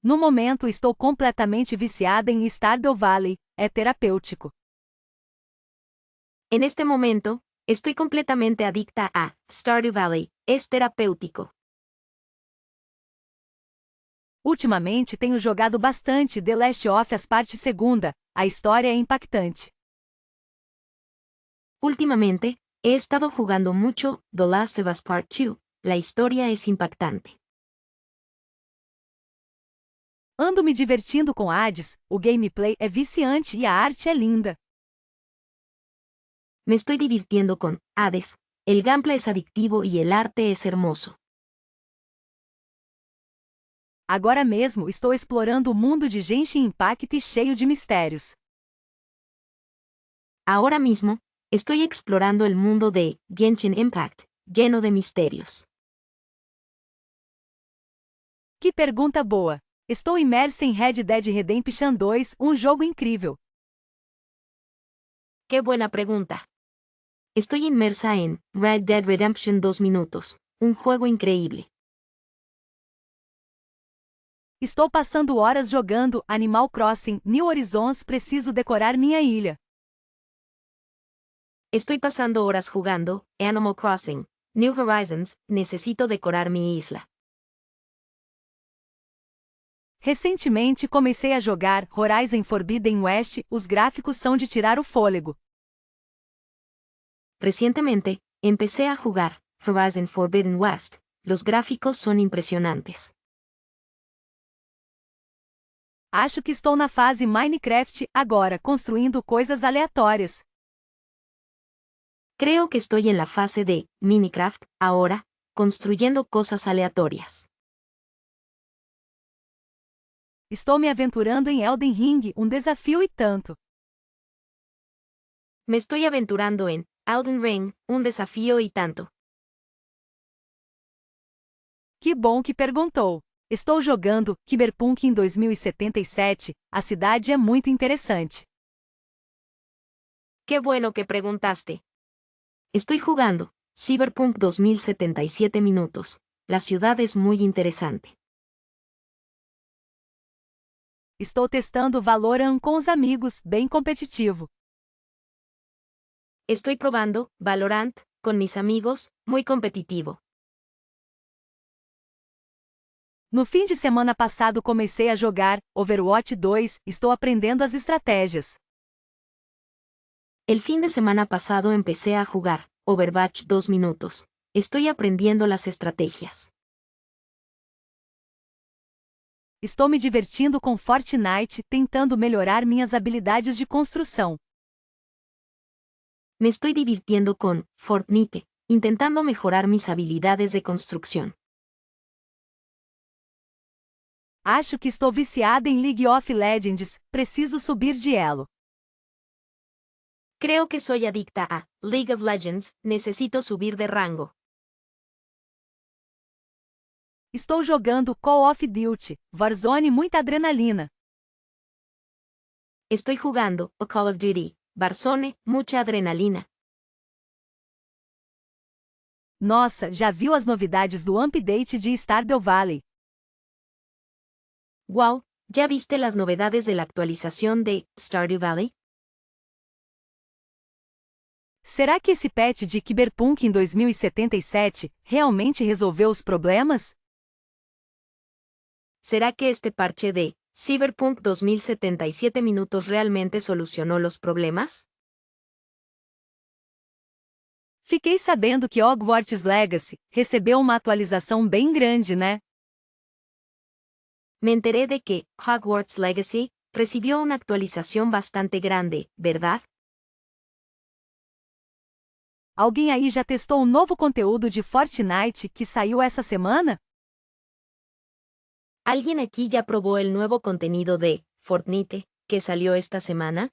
No momento estou completamente viciada em Stardew Valley, é terapêutico. En este momento, estoy completamente adicta a Stardew Valley, es terapéutico. Ultimamente tenho jogado bastante The Last of Us Parte Segunda, a história é impactante. Últimamente, he estado jugando mucho The Last of Us Part 2, la historia es impactante. Ando me divertindo com Hades, o gameplay é viciante e a arte é linda. Me estoy divirtiendo con Hades, el gameplay es adictivo y el arte es hermoso. Agora mesmo estou explorando o mundo de Genshin Impact cheio de mistérios. Ahora mismo, estoy explorando el mundo de Genshin Impact, lleno de misterios. Que pergunta boa! Estou imersa em Red Dead Redemption 2, um jogo incrível. ¡Qué buena pregunta! Estoy inmersa en Red Dead Redemption 2 minutos, un juego increíble. Estou passando horas jogando Animal Crossing New Horizons, preciso decorar minha ilha. Estoy pasando horas jugando Animal Crossing, New Horizons, necesito decorar mi isla. Recentemente comecei a jogar Horizon Forbidden West, os gráficos são de tirar o fôlego. Recientemente, empecé a jugar Horizon Forbidden West, los gráficos son impresionantes. Acho que estou na fase Minecraft agora, construindo coisas aleatórias. Creo que estoy en la fase de Minecraft, ahora, construyendo cosas aleatorias. Estou me aventurando em Elden Ring, um desafio e tanto. Me estoy aventurando en Elden Ring, un desafío y tanto. Que bom que perguntou. Estou jogando Cyberpunk em 2077, a cidade é muito interessante. Qué bueno que preguntaste. Estoy jugando Cyberpunk 2077 minutos. La ciudad es muy interesante. Estou testando Valorant com os amigos, bem competitivo. Estoy probando Valorant con mis amigos, muy competitivo. No fim de semana passado comecei a jogar Overwatch 2, estou aprendendo as estratégias. El fin de semana pasado empecé a jugar Overwatch 2 minutos. Estoy aprendiendo las estrategias. Estou me divertindo com Fortnite, tentando melhorar minhas habilidades de construção. Me estoy divirtiendo con Fortnite, intentando mejorar mis habilidades de construcción. Acho que estou viciada em League of Legends, preciso subir de elo. Creo que soy adicta a League of Legends, necesito subir de rango. Estou jogando Call of Duty, Warzone, muita adrenalina. Estoy jugando Call of Duty, Warzone, mucha adrenalina. Nossa, já viu as novidades do update de Stardew Valley? Wow, ¿ya viste las novedades de la actualización de Stardew Valley? Será que esse patch de Cyberpunk em 2077 realmente resolveu os problemas? ¿Será que este parche de Cyberpunk 2077 minutos realmente solucionó los problemas? Fiquei sabendo que Hogwarts Legacy recebeu uma atualização bem grande, né? Me enteré de que Hogwarts Legacy recibió una actualización bastante grande, ¿verdad? Alguém aí já testou o novo conteúdo de Fortnite que saiu essa semana? ¿Alguien aquí ya probó el nuevo contenido de Fortnite que salió esta semana?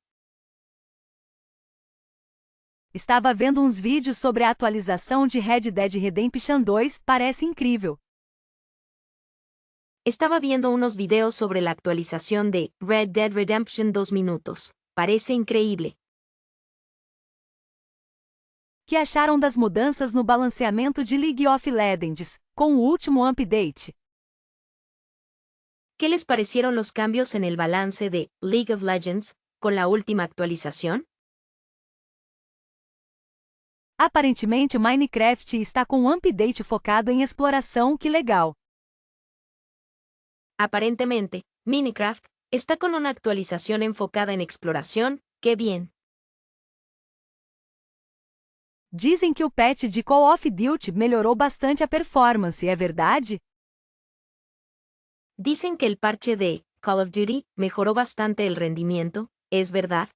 Estava vendo uns vídeos sobre a atualização de Red Dead Redemption 2, parece incrível. Estaba viendo unos videos sobre la actualización de Red Dead Redemption 2 minutos. Parece increíble. Que acharam das mudanças no balanceamento de League of Legends, com o último update? ¿Qué les parecieron los cambios en el balance de League of Legends con la última actualización? Aparentemente, Minecraft está com um update focado em exploração, que legal. Aparentemente, Minecraft está con una actualización enfocada en exploración, ¡qué bien! Dizem que o patch de Call of Duty melhorou bastante a performance, é verdade? Dicen que el parche de Call of Duty mejoró bastante el rendimiento, ¿es verdad?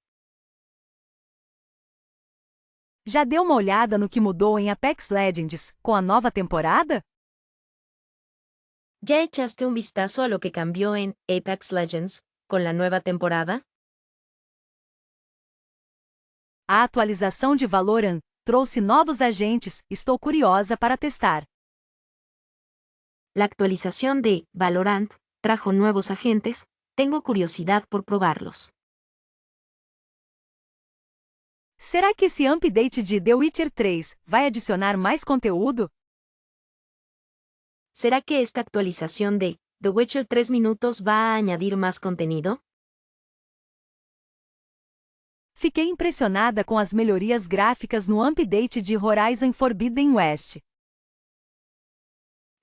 Já deu uma olhada no que mudou em Apex Legends com a nova temporada? ¿Ya echaste un vistazo a lo que cambió en Apex Legends con la nueva temporada? A atualização de Valorant trouxe novos agentes, estou curiosa para testar. La actualización de Valorant trajo nuevos agentes, tengo curiosidad por probarlos. Será que esse update de The Witcher 3 vai adicionar mais conteúdo? ¿Será que esta actualización de The Witcher 3 minutos va a añadir más contenido? Fiquei impressionada com as melhorias gráficas no update de Horizon Forbidden West.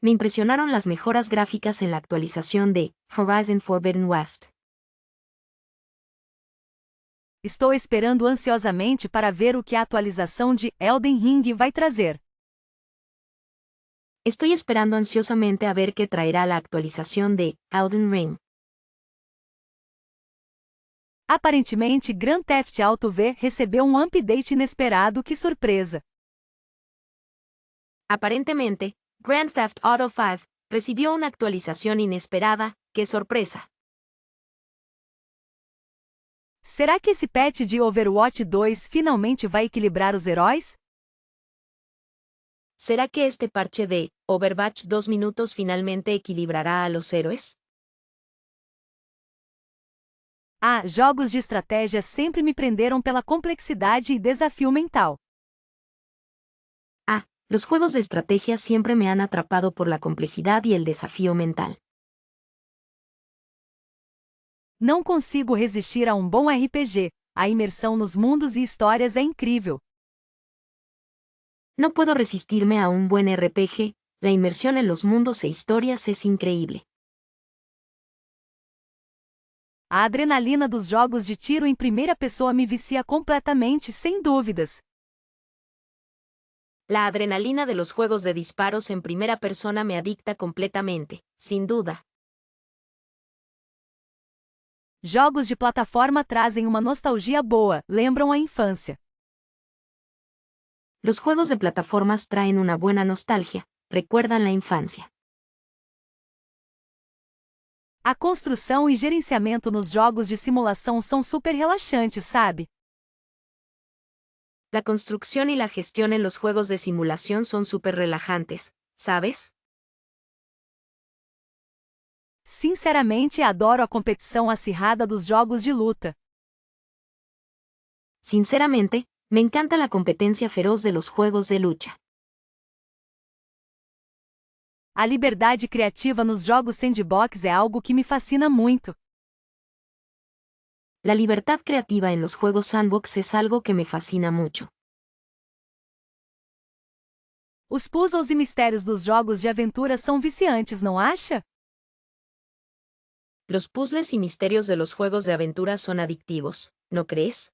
Me impresionaron las mejoras gráficas en la actualización de Horizon Forbidden West. Estou esperando ansiosamente para ver o que a atualização de Elden Ring vai trazer. Estoy esperando ansiosamente a ver qué traerá la actualización de Elden Ring. Aparentemente, Grand Theft Auto V recebeu um update inesperado, que surpresa! Aparentemente, Grand Theft Auto 5 recibió una actualización inesperada, ¡qué sorpresa! Será que esse patch de Overwatch 2 finalmente vai equilibrar os heróis? ¿Será que este parche de Overwatch 2 minutos finalmente equilibrará a los héroes? Jogos de estratégia sempre me prenderam pela complexidade e desafio mental. Los juegos de estrategia siempre me han atrapado por la complejidad y el desafío mental. Não consigo resistir a um bom RPG, a imersão nos mundos e histórias é incrível. No puedo resistirme a un buen RPG, la inmersión en los mundos e historias es increíble. A adrenalina dos jogos de tiro em primeira pessoa me vicia completamente, sem dúvidas. La adrenalina de los juegos de disparos en primera persona me adicta completamente, sin duda. Jogos de plataforma trazem uma nostalgia boa, lembram a infância. Los juegos de plataformas traen una buena nostalgia, recuerdan la infancia. A construção e gerenciamento nos jogos de simulação são super relaxantes, sabe? La construcción y la gestión en los juegos de simulación son súper relajantes, ¿sabes? Sinceramente, adoro a competição acirrada dos jogos de luta. Sinceramente, me encanta la competencia feroz de los juegos de lucha. A liberdade criativa nos jogos sandbox é algo que me fascina muito. La libertad creativa en los juegos sandbox es algo que me fascina mucho. Os puzzles e mistérios dos jogos de aventura são viciantes, não acha? Los puzzles y misterios de los juegos de aventura son adictivos, ¿no crees?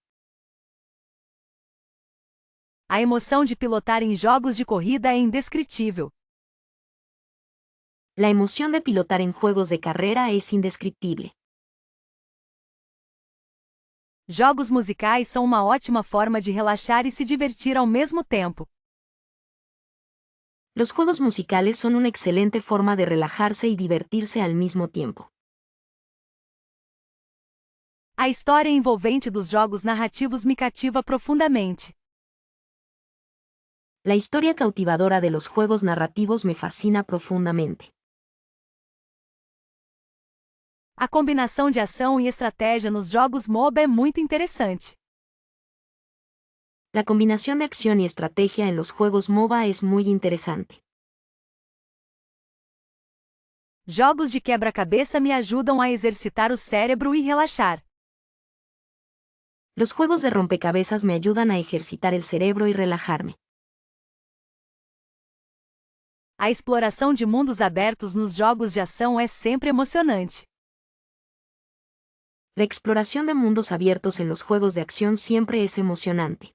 A emoção de pilotar em jogos de corrida é indescritível. La emoción de pilotar en juegos de carrera es indescriptible. Jogos musicais são uma ótima forma de relaxar e se divertir ao mesmo tempo. Los juegos musicales son una excelente forma de relajarse y divertirse al mismo tiempo. A história envolvente dos jogos narrativos me cativa profundamente. La historia cautivadora de los juegos narrativos me fascina profundamente. A combinação de ação e estratégia nos jogos MOBA é muito interessante. La combinación de acción y estrategia en los juegos MOBA es muy interesante. Jogos de quebra-cabeça me ajudam a exercitar o cérebro e relaxar. Los juegos de rompecabezas me ayudan a ejercitar el cerebro y relajarme. A exploração de mundos abertos nos jogos de ação é sempre emocionante. La exploración de mundos abiertos en los juegos de acción siempre es emocionante.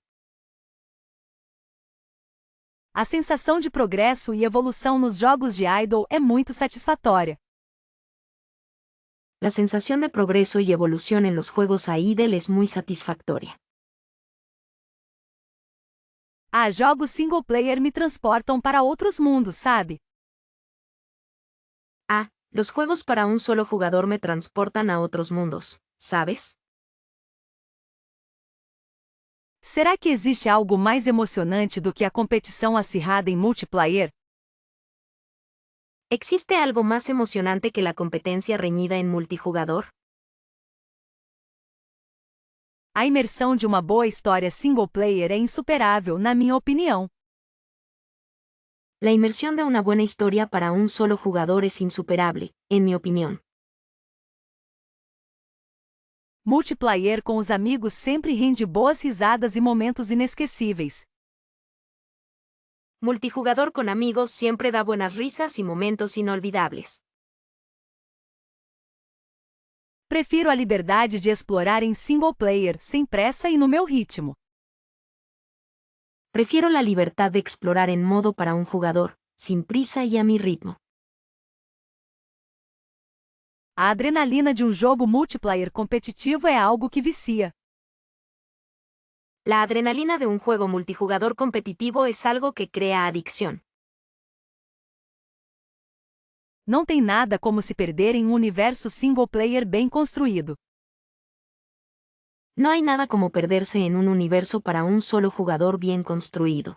A sensação de progresso e evolução nos jogos de idle é muito satisfatória. La sensación de progreso y evolución en los juegos idle es muy satisfactoria. Jogos single player me transportam para outros mundos, sabe? Los juegos para un solo jugador me transportan a otros mundos, ¿sabes? Será que existe algo mais emocionante do que a competição acirrada em multiplayer? ¿Existe algo más emocionante que la competencia reñida en multijugador? A imersão de uma boa história single player é insuperável, na minha opinião. La inmersión de una buena historia para un solo jugador es insuperable, en mi opinión. Multiplayer com os amigos sempre rende boas risadas e momentos inesquecíveis. Multijugador con amigos siempre da buenas risas y momentos inolvidables. Prefiro a liberdade de explorar em single player, sem pressa e no meu ritmo. Prefiero la libertad de explorar en modo para un jugador, sin prisa y a mi ritmo. A adrenalina de um jogo multiplayer competitivo é algo que vicia. La adrenalina de un juego multijugador competitivo es algo que crea adicción. Não tem nada como se perder em um universo single player bem construído. No hay nada como perderse en un universo para un solo jugador bien construido.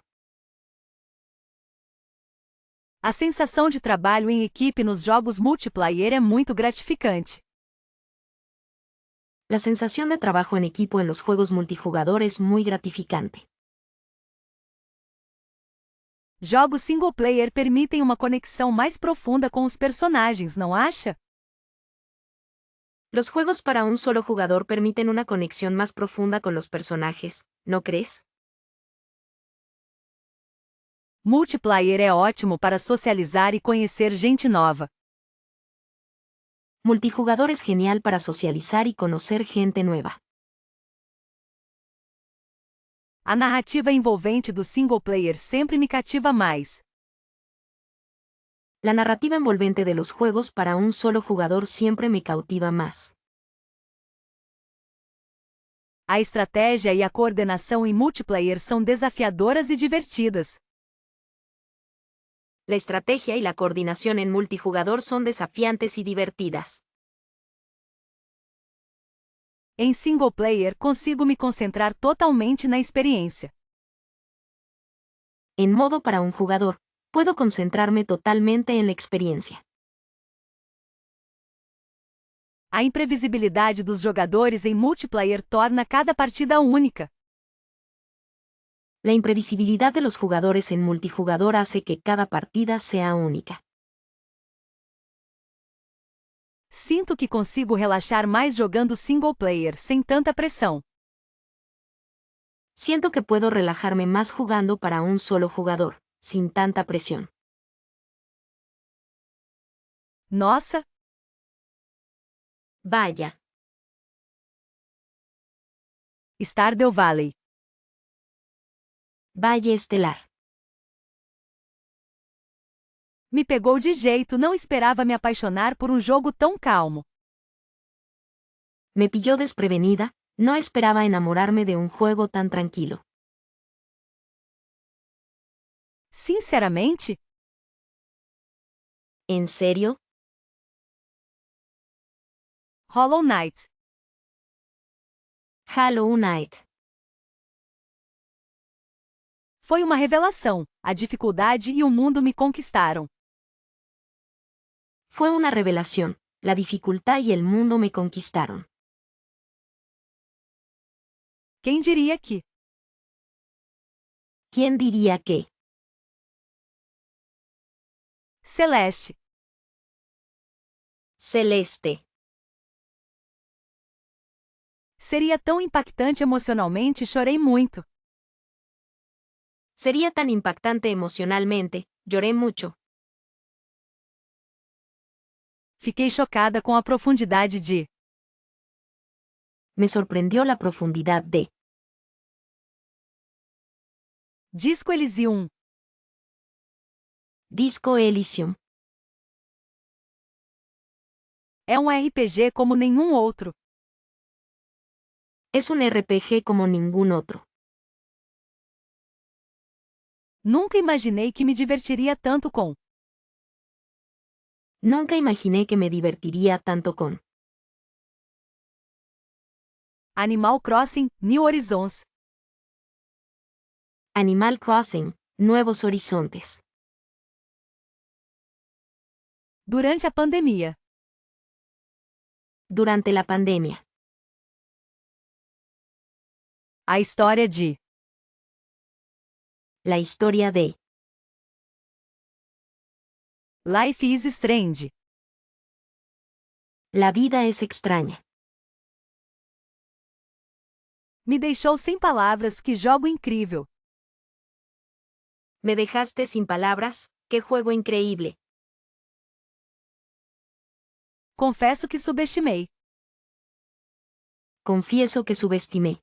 A sensação de trabalho em equipe nos jogos multiplayer é muito gratificante. La sensación de trabajo en equipo en los juegos multijugador es muy gratificante. Jogos single player permitem uma conexão mais profunda com os personagens, não acha? Los juegos para un solo jugador permiten una conexión más profunda con los personajes, ¿no crees? Multiplayer é ótimo para socializar e conhecer gente nova. Multijugador es genial para socializar y conocer gente nueva. A narrativa envolvente do single player sempre me cativa mais. La narrativa envolvente de los juegos para un solo jugador siempre me cautiva más. A estratégia e a coordenação em multiplayer são desafiadoras e divertidas. La estrategia y la coordinación en multijugador son desafiantes y divertidas. Em single player consigo me concentrar totalmente na experiência. En modo para un jugador, puedo concentrarme totalmente en la experiencia. A imprevisibilidade dos jogadores em multiplayer torna cada partida única. La imprevisibilidad de los jugadores en multijugador hace que cada partida sea única. Sinto que consigo relaxar mais jogando single player, sem tanta pressão. Siento que puedo relajarme más jugando para un solo jugador, sin tanta presión. Nossa! Vaya. Stardew Valley. Valle Estelar. Me pegou de jeito, não esperava me apaixonar por um jogo tão calmo. Me pilló desprevenida, no esperaba enamorarme de un juego tan tranquilo. Sinceramente? ¿En serio? Hollow Knight. Hollow Knight. Foi uma revelação. A dificuldade e o mundo me conquistaram. Fue una revelación. La dificultad y el mundo me conquistaron. Quem diria que? ¿Quién diría que? Celeste. Celeste. Seria tão impactante emocionalmente, chorei muito. Sería tan impactante emocionalmente, lloré mucho. Fiquei chocada com a profundidade de. Me sorprendió la profundidad de. Disco Elysium. Disco Elysium. É um RPG como nenhum outro. Es un RPG como ningún otro. Nunca imaginei que me divertiria tanto com. Nunca imaginé que me divertiría tanto con. Animal Crossing, New Horizons. Animal Crossing, Nuevos Horizontes. Durante a pandemia. Durante la pandemia. A história de. La historia de. Life is Strange. La vida es extraña. Me deixou sem palavras, que jogo incrível. Me dejaste sin palabras, qué juego increíble. Confesso que subestimei. Confieso que subestimé.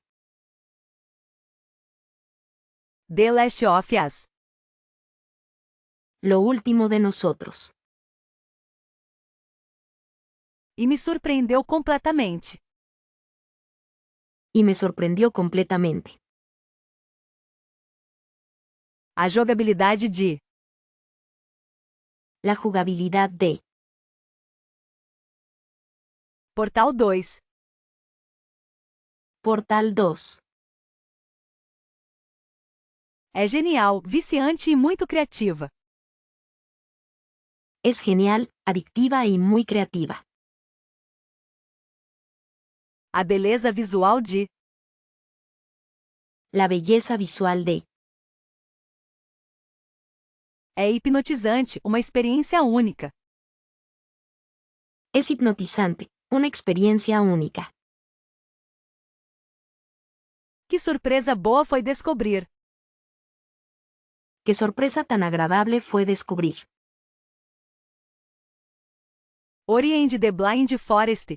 The Last of Us. Lo último de nosotros. E me surpreendeu completamente. Y me sorprendió completamente. A jogabilidade de. La jugabilidad de. Portal 2. Portal 2. É genial, viciante e muito criativa. Es genial, adictiva y muy creativa. A beleza visual de. La belleza visual de. É hipnotizante, uma experiência única. Es hipnotizante, una experiencia única. Que surpresa boa foi descobrir. Qué sorpresa tan agradable fue descubrir. Ori and the Blind Forest.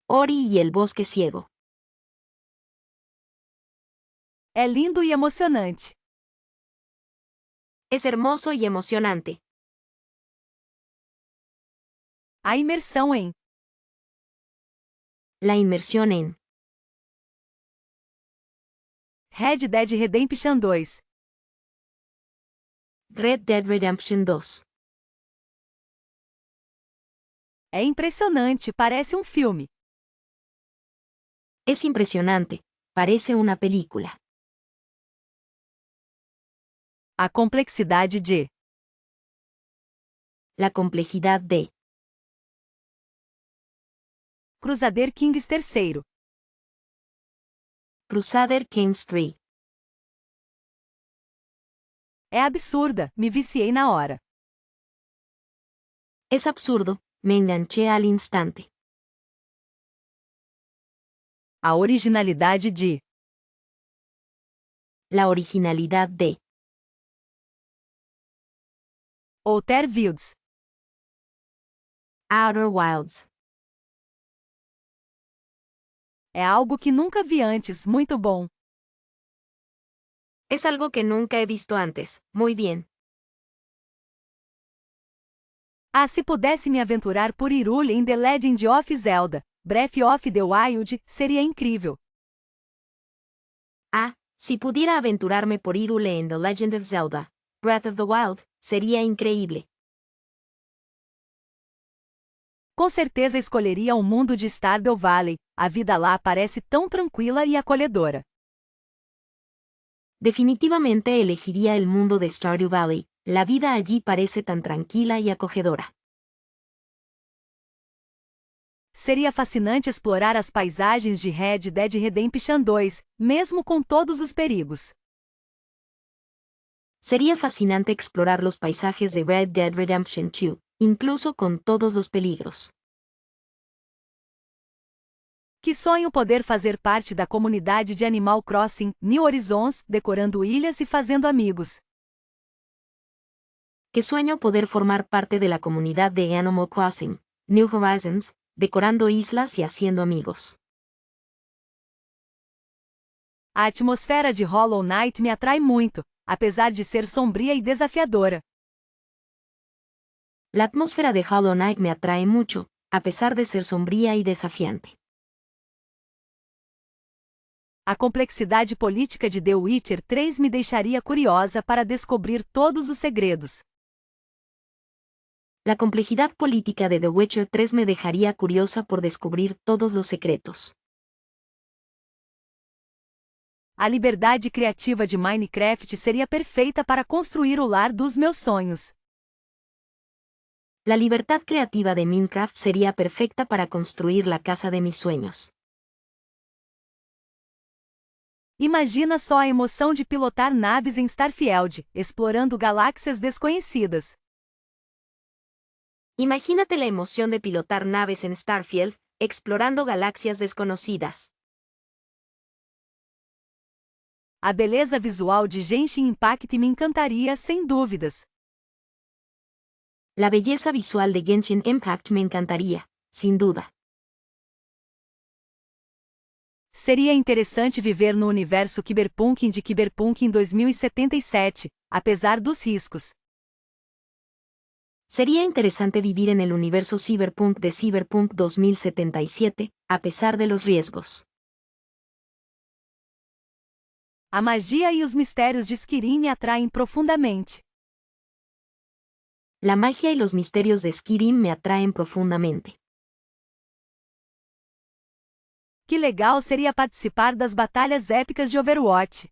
Ori y el bosque ciego. É lindo e emocionante. Es hermoso y emocionante. A imersão em. La inmersión en. Red Dead Redemption 2. Red Dead Redemption 2. É impressionante, parece um filme. Es impresionante, parece una película. A complexidade de. La complejidad de. Crusader Kings III. Crusader Kings 3. É absurda, me viciei na hora. Es absurdo, me enganché al instante. A originalidade de. La originalidad de. Outer Wilds. Outer Wilds. É algo que nunca vi antes, muito bom. Es algo que nunca he visto antes, muy bien. Ah, se pudesse me aventurar por Hyrule em The Legend of Zelda, Breath of the Wild, seria incrível. Ah, si pudiera aventurarme por Hyrule en The Legend of Zelda, Breath of the Wild, sería increíble. Com certeza escolheria o mundo de Stardew Valley, a vida lá parece tão tranquila e acolhedora. Definitivamente elegiría el mundo de Stardew Valley, la vida allí parece tan tranquila y acogedora. Seria fascinante explorar as paisagens de Red Dead Redemption 2, mesmo com todos os perigos. Sería fascinante explorar los paisajes de Red Dead Redemption 2, incluso con todos los peligros. Que sonho poder fazer parte da comunidade de Animal Crossing New Horizons, decorando ilhas e fazendo amigos. Qué sueño poder formar parte de la comunidad de Animal Crossing, New Horizons, decorando islas y haciendo amigos. A atmosfera de Hollow Knight me atrai muito, apesar de ser sombria e desafiadora. La atmósfera de Hollow Knight me atrae mucho, a pesar de ser sombría y desafiante. A complexidade política de The Witcher 3 me deixaria curiosa para descobrir todos os segredos. La complejidad política de The Witcher 3 me dejaría curiosa por descubrir todos los secretos. A liberdade criativa de Minecraft seria perfeita para construir o lar dos meus sonhos. La libertad creativa de Minecraft sería perfecta para construir la casa de mis sueños. Imagina só a emoção de pilotar naves em Starfield, explorando galáxias desconhecidas. Imagínate la emoción de pilotar naves en Starfield, explorando galaxias desconocidas. A beleza visual de Genshin Impact me encantaria, sem dúvidas. La belleza visual de Genshin Impact me encantaría, sin duda. Seria interessante viver no universo Cyberpunk de Cyberpunk em 2077, apesar dos riscos. Sería interesante vivir en el universo Cyberpunk de Cyberpunk 2077, a pesar de los riesgos. A magia e os mistérios de Skyrim me atraem profundamente. La magia y los misterios de Skyrim me atraen profundamente. Que legal seria participar das batalhas épicas de Overwatch.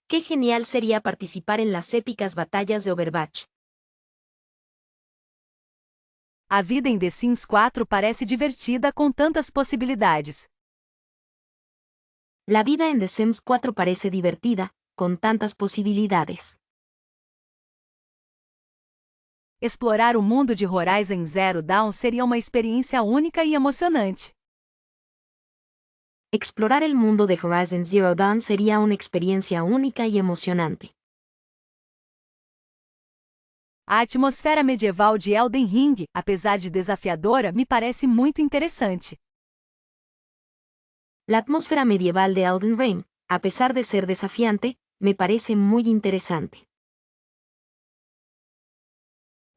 Qué genial sería participar en las épicas batallas de Overwatch. A vida em The Sims 4 parece divertida com tantas possibilidades. La vida en The Sims 4 parece divertida, con tantas posibilidades. Explorar o mundo de Horizon Zero Dawn seria uma experiência única e emocionante. Explorar el mundo de Horizon Zero Dawn sería una experiencia única y emocionante. A atmosfera medieval de Elden Ring, apesar de desafiadora, me parece muito interessante. La atmósfera medieval de Elden Ring, a pesar de ser desafiante, me parece muy interesante.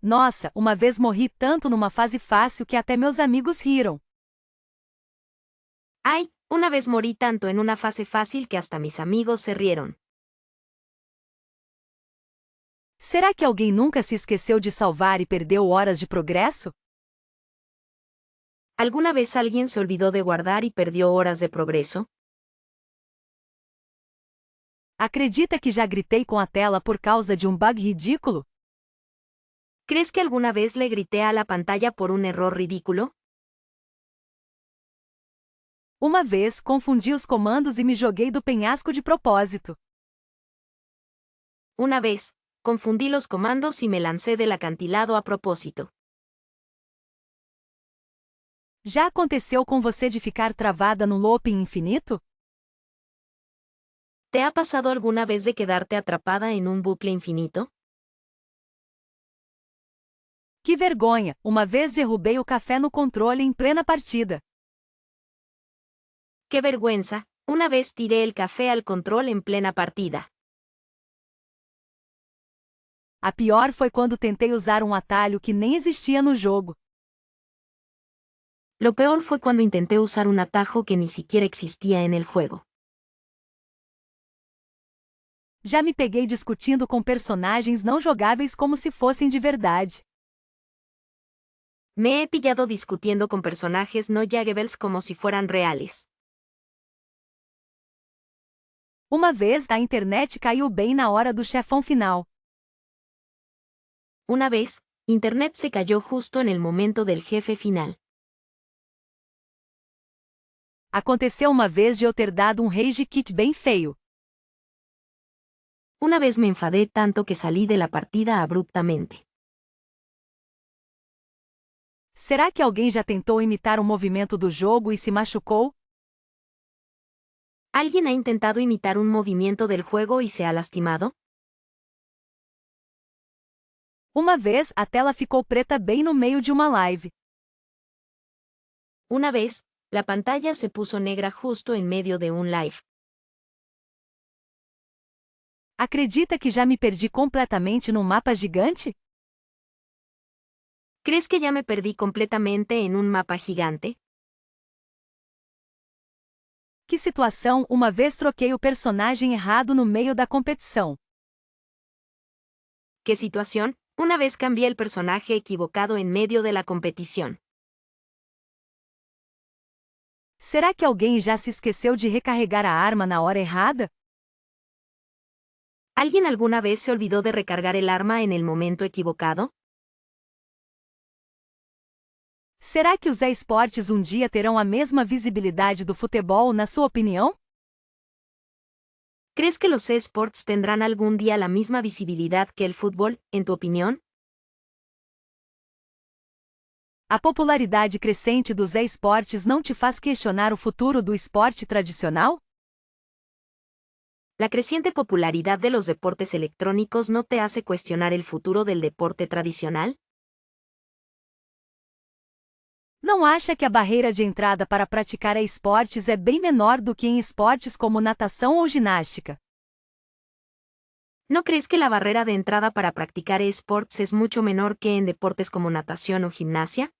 Nossa, uma vez morri tanto numa fase fácil que até meus amigos riram. Ay, una vez morí tanto en una fase fácil que hasta mis amigos se rieron. Será que alguém nunca se esqueceu de salvar e perdeu horas de progresso? ¿Alguna vez alguien se olvidó de guardar y perdió horas de progreso? Acredita que já gritei com a tela por causa de bug ridículo? ¿Crees que alguna vez le grité a la pantalla por un error ridículo? Uma vez, confundi os comandos e me joguei do penhasco de propósito. Una vez, confundí los comandos y me lancé del acantilado a propósito. Já aconteceu com você de ficar travada no looping infinito? ¿Te ha pasado alguna vez de quedarte atrapada en un bucle infinito? Que vergonha! Uma vez derrubei o café no controle em plena partida. ¡Qué vergüenza! Una vez tiré el café al control en plena partida. A pior foi quando tentei usar atalho que nem existia no jogo. Lo peor fue cuando intenté usar un atajo que ni siquiera existía en el juego. Já me peguei discutindo com personagens não jogáveis como se fossem de verdade. Me he pillado discutiendo con personajes no jugables como si fueran reales. Uma vez, a internet caiu bem na hora do chefão final. Una vez, Internet se cayó justo en el momento del jefe final. Aconteceu uma vez de eu ter dado rage quit bem feio. Una vez me enfadé tanto que salí de la partida abruptamente. Será que alguém já tentou imitar o movimento do jogo e se machucou? ¿Alguien ha intentado imitar un movimiento del juego y se ha lastimado? Uma vez, a tela ficou preta bem no meio de uma live. Una vez, la pantalla se puso negra justo en medio de un live. Acredita que já me perdi completamente num mapa gigante? ¿Crees que ya me perdí completamente en un mapa gigante? Que situação, uma vez troquei o personagem errado no meio da competição. ¿Qué situación? Una vez cambié el personaje equivocado en medio de la competición. Será que alguém já se esqueceu de recarregar a arma na hora errada? ¿Alguien alguna vez se olvidó de recargar el arma en el momento equivocado? Será que os esportes um dia terão a mesma visibilidade do futebol, na sua opinião? ¿Crees que los esports tendrán algún día la misma visibilidad que el fútbol, en tu opinión? A popularidade crescente dos esportes não te faz questionar o futuro do esporte tradicional? ¿La creciente popularidad de los deportes electrónicos no te hace cuestionar el futuro del deporte tradicional? Não acha que a barreira de entrada para praticar esportes é bem menor do que em esportes como natação ou ginástica? ¿No crees que la barrera de entrada para practicar esports es mucho menor que en deportes como natación o gimnasia?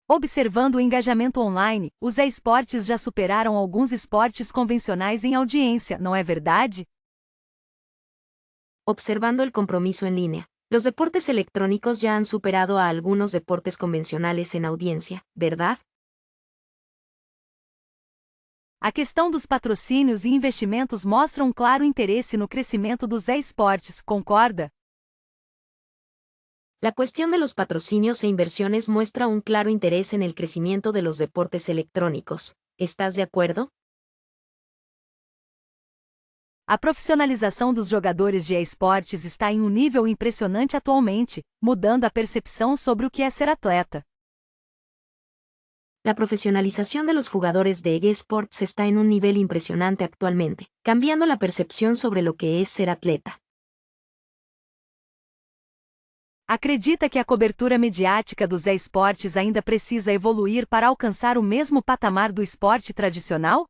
Observando o engajamento online, os esportes já superaram alguns esportes convencionais em audiência, não é verdade? Observando el compromiso en línea, los deportes electrónicos ya han superado a algunos deportes convencionales en audiencia, ¿verdad? A questão dos patrocínios e investimentos mostra um claro interesse no crescimento dos esportes, concorda? La cuestión de los patrocinios e inversiones muestra un claro interés en el crecimiento de los deportes electrónicos. ¿Estás de acuerdo? A profissionalização dos jogadores de esportes está em um nível impressionante atualmente, mudando a percepção sobre o que é ser atleta. La profesionalización de los jugadores de esports está en un nivel impresionante actualmente, cambiando la percepción sobre lo que es ser atleta. Acredita que a cobertura mediática dos esportes ainda precisa evoluir para alcançar o mesmo patamar do esporte tradicional?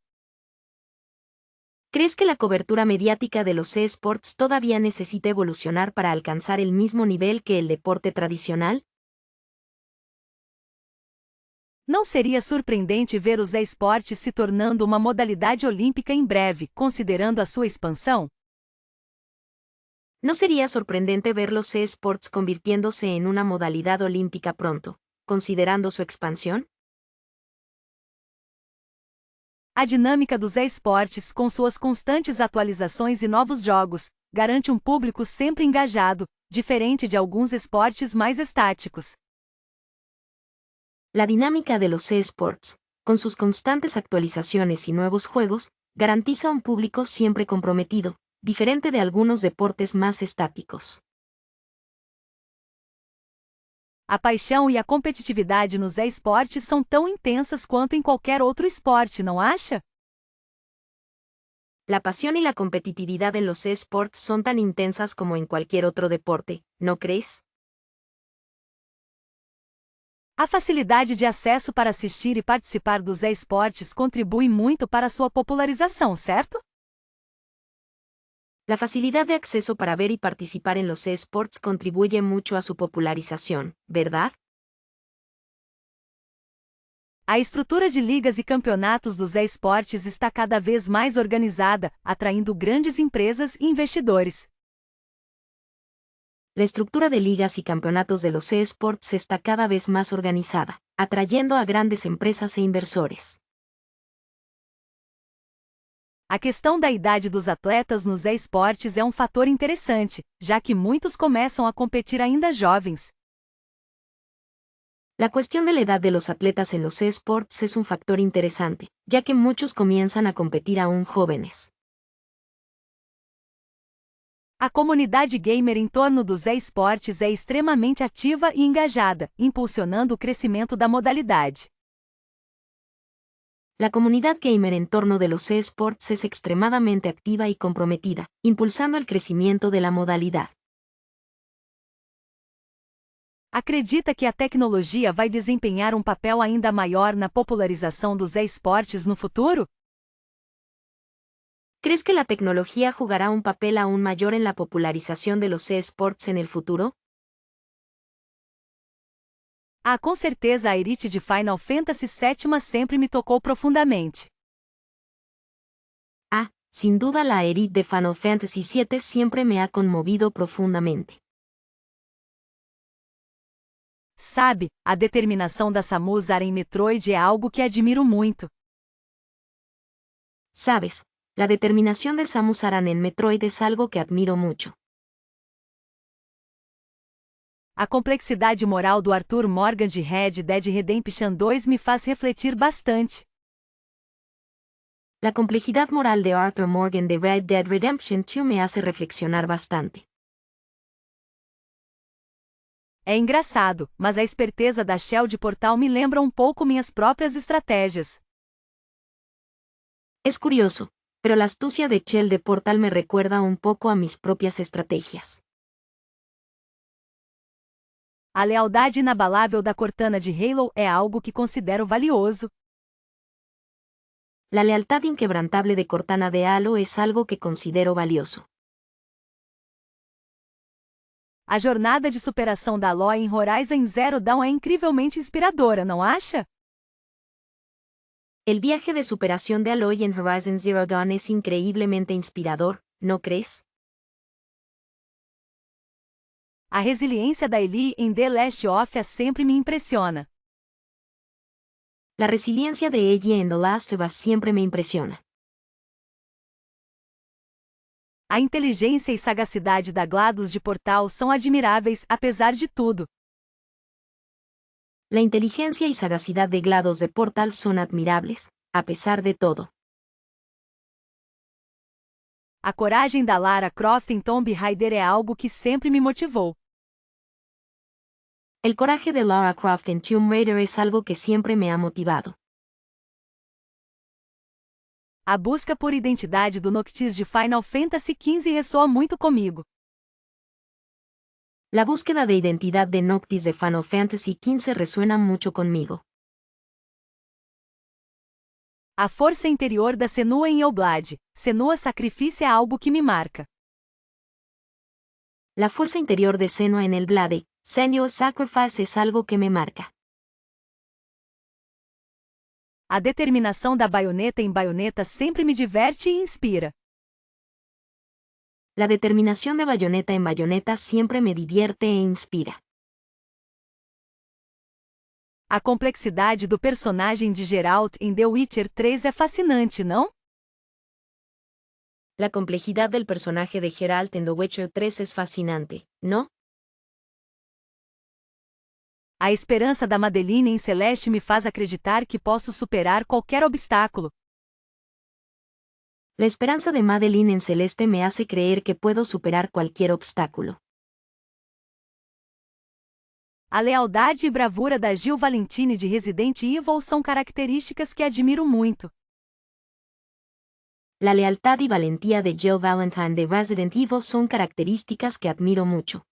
¿Crees que la cobertura mediática de los esports todavía necesita evolucionar para alcanzar el mismo nivel que el deporte tradicional? Não seria surpreendente ver os esportes se tornando uma modalidade olímpica em breve, considerando a sua expansão? ¿No sería sorprendente ver los esports convirtiéndose en una modalidad olímpica pronto, considerando su expansión? A dinâmica dos esportes, com suas constantes atualizações e novos jogos, garante um público sempre engajado, diferente de alguns esportes mais estáticos. La dinámica de los esports, con sus constantes actualizaciones y nuevos juegos, garantiza un público siempre comprometido, diferente de algunos deportes más estáticos. A paixão e a competitividade nos esportes são tão intensas quanto em qualquer outro esporte, não acha? La pasión y la competitividad en los esports son tan intensas como en cualquier otro deporte, ¿no crees? A facilidade de acesso para assistir e participar dos esportes contribui muito para sua popularização, certo? La facilidad de acceso para ver y participar en los esports contribuye mucho a su popularización, ¿verdad? A estrutura de ligas e campeonatos dos esportes está cada vez mais organizada, atraindo grandes empresas e investidores. La estructura de ligas y campeonatos de los esports está cada vez más organizada, atrayendo a grandes empresas e inversores. A questão da idade dos atletas nos esportes é um fator interessante, já que muitos começam a competir ainda jovens. La cuestión de la edad de los atletas en los esports es un factor interesante, ya que muchos comienzan a competir aún jóvenes. A comunidade gamer em torno dos esportes é extremamente ativa e engajada, impulsionando o crescimento da modalidade. La comunidad gamer en torno de los eSports es extremadamente activa y comprometida, impulsando el crecimiento de la modalidad. Acredita que a tecnologia vai desempenhar um papel ainda maior na popularização dos esportes no futuro? ¿Crees que la tecnología jugará un papel aún mayor en la popularización de los eSports en el futuro? Ah, com certeza a Elite de Final Fantasy VII sempre me tocou profundamente. Ah, sin duda la Elite de Final Fantasy VII siempre me ha conmovido profundamente. Sabe, a determinação da Samus Aran em Metroid é algo que admiro muito. Sabes, la determinación de Samus Aran en Metroid es algo que admiro mucho. A complexidade moral do Arthur Morgan de Red Dead Redemption 2 me faz refletir bastante. La complejidad moral de Arthur Morgan de Red Dead Redemption 2 me hace reflexionar bastante. É engraçado, mas a esperteza da Shell de Portal me lembra um pouco minhas próprias estratégias. Es curioso, pero la astucia de Chell de Portal me recuerda un poco a mis propias estrategias. A lealdade inabalável da Cortana de Halo é algo que considero valioso. La lealtad inquebrantable de Cortana de Halo es algo que considero valioso. A jornada de superação da Aloy em Horizon Zero Dawn é incrivelmente inspiradora, não acha? El viaje de superación de Aloy en Horizon Zero Dawn es increíblemente inspirador, ¿no crees? A resiliência da Ellie em The Last of Us sempre me impressiona. La resiliencia de Ellie en The Last of Us siempre me impresiona. A inteligência e sagacidade da GLaDOS de Portal são admiráveis, apesar de tudo. La inteligencia y sagacidad de GLaDOS de Portal son admirables, a pesar de todo. A coragem da Lara Croft em Tomb Raider é algo que sempre me motivou. El coraje de Lara Croft en Tomb Raider es algo que siempre me ha motivado. A busca por identidade do Noctis de Final Fantasy XV ressoa muito comigo. La búsqueda de identidad de Noctis de Final Fantasy XV resuena mucho conmigo. A força interior da Senua em Hellblade, Senua Sacrifício é algo que me marca. La fuerza interior de Senua en Hellblade, Senua's Sacrifice es algo que me marca. A determinação da Bayonetta em Bayonetta sempre me diverte e inspira. La determinación de Bayonetta en Bayonetta siempre me divierte e inspira. A complexidade do personagem de Geralt em The Witcher 3 é fascinante, não? La complejidad del personaje de Geralt en The Witcher 3 es fascinante, ¿no? A esperança da Madeline em Celeste me faz acreditar que posso superar qualquer obstáculo. La esperanza de Madeline en Celeste me hace creer que puedo superar cualquier obstáculo. A lealdade e bravura da Jill Valentine de Resident Evil são características que admiro muito. La lealtad y valentía de Jill Valentine de Resident Evil son características que admiro mucho.